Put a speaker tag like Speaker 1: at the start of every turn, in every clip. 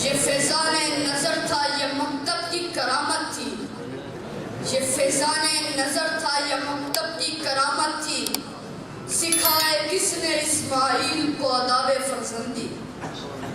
Speaker 1: یہ فیضان نظر تھا، یہ مکتب کی کرامت تھی. یہ فیضان نظر تھا، یہ مکتب کی کرامت تھی. سکھائے کس نے اسماعیل کو آداب فرزندی.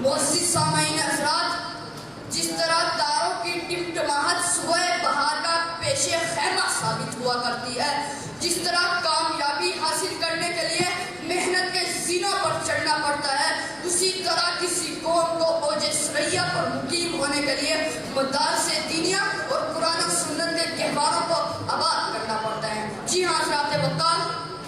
Speaker 1: معزز سامعین حضرات، جس طرح تاروں کی ٹمٹماہٹ صبح بہار کا پیش خیمہ ثابت ہوا کرتی ہے، جس طرح کامیابی حاصل کرنے کے لیے محنت کے زینوں پر چڑھنا پڑتا ہے، اسی طرح کسی قوم کو اوج ثریا پر مقیم ہونے کے لیے مدارس دینیہ اور قرآن و سنت کے گہواروں کو آباد کرنا پڑتا ہے. جی ہاں حضرات وقار،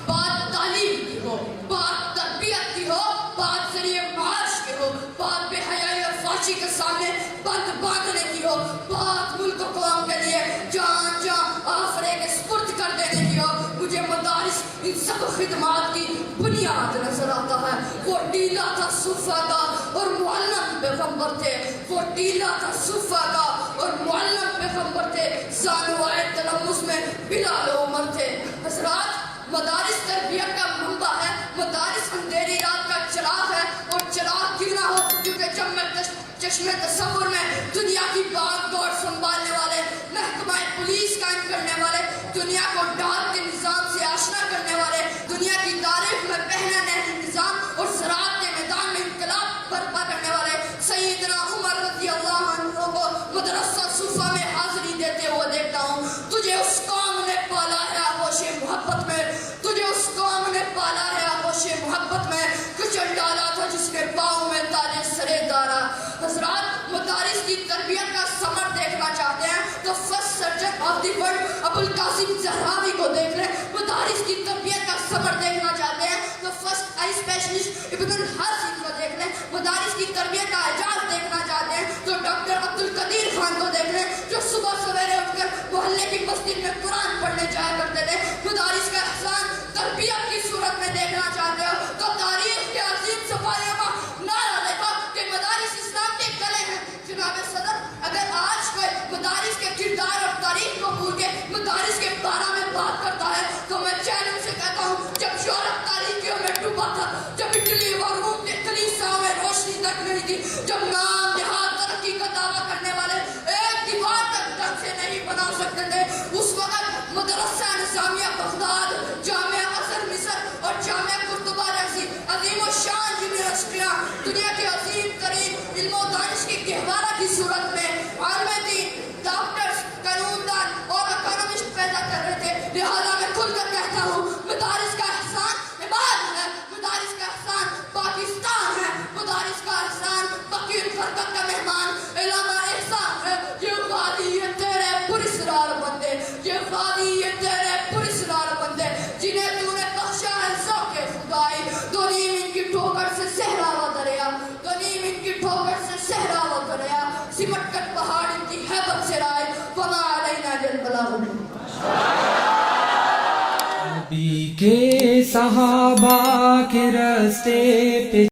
Speaker 1: بات تعلیم کی ہو، بات تربیت کی ہو، بات ذریعہ معاش کی ہو، بات بے حیائی اور فحشی کے سامنے بند باندھنے کی ہو، بات ملک و قوم کے لیے جان آفرے کے سپرد کر دینے کی ہو، مجھے مدارس ان سب خدمات کی بنیاد نظر آتا ہے. وہ ٹیلا تھا صوفہ کا اور معلم پیغمبر تھے. وہ ٹیلا تھا صوفہ کا اور معلم پیغمبر تھے. زانوائے تلمس میں بلال عمر تھے. حضرات، مدارس تربیت کا منبع ہے. مدارس اندھیری رات کا چراغ ہے. اور چراغ کیوں نہ ہو، کیونکہ جب میں چشم تصور میں دنیا کی باغ دوڑ سنبھالنے والے، محکمہ پولیس قائم کرنے والے، دنیا کو ڈاک کے نظام سے آشنا کرنے والے، دنیا کی تاریخ میں پہلا نہری نظام اور زراعت کے میدان میں انقلاب برپا کرنے والے سیدنا عمر رضی اللہ عنہ کو مدرسہ صوفہ میں حاضری دیتے ہوئے دیکھتا ہوں. تجھے اس قوم نے پالا ہے آغوش محبت میں، تجھے اس قوم نے پالا ہے آغوش محبت میں، کچل ڈالا تھا جس کے پاؤں میں تاج سرے دارا. حضرات، مدارس کی تربیت کا ثمر دیکھنا چاہتے ہیں تو first surgeon of the world Abul Qasim Zahrawi کو دیکھ لیں. مدارس کی تربیت کا ثمر دیکھنا چاہتے ہیں تو فرسٹ آئی اسپیشلسٹ ابن الحسن کو دیکھ لیں. مدارس کی تربیت کا اعجاز دیکھنا چاہتے ہیں تو ڈاکٹر عبدالقدیر خان کو دیکھ لیں، جو صبح سویرے اٹھ کر محلے کی مسجد میں قرآن پڑھنے جایا کرتے تھے. مدارس کا احسان تربیت کی صورت میں دیکھنا چاہتے ہو تو تاریخ کے عظیم سفاریوں کا نعرہ دیکھو کہ مدارس اسلام کے گلے ہیں. جناب صدر، اگر آج کوئی مدارس کے کردار اور تاریخ کو بھول کے مدارس کے بارے میں بات کرتا ہے تو میں چیلنج سے کہتا ہوں، جب یورپ تاریخیوں میں ڈوبا تھا، جب اٹلی اور روم کے کلیساؤں میں روشنی تک نہیں تھی، جب نام نہاد ترقی کا دعویٰ کرنے والے ایک دیوار تک ڈھنگ سے نہیں بنا سکتے تھے، اس وقت مدرسہ نظامیہ بغداد، جامعہ ازہر مصر اور جامعہ قرطبہ جیسی عظیم و شان یونیورسٹیاں دنیا کے عظیم ترین علم و دانش کی گہوارہ کی صورت میں عالم دین، ڈاکٹرز، قانون دان اور اکانومسٹ پیدا کر رہے تھے. لہذا میں کھل کر کہتا ہوں، مدارس کا احسان عباد ہے، مدارس کا احسان پاکستان ہے، مدارس کا احسان بقیر فرقت کا مہمان علامہ احسان ہے. یہ وادی یہ تیرے پراسرار بندے، یہ وادی یہ تیرے پراسرار بندے جنہیں تو نے بخشا ہے ذوق خدائی. دو نیم ان کی ٹھوکر سے صحرا و دریا، دو نیم ان کی ٹھوکر سے صحرا و دریا، سمٹ کر پہاڑ ان کی ہیبت سے رائے، وما علینا الا البلاغ.
Speaker 2: نبی کے صحابہ کے راستے پہ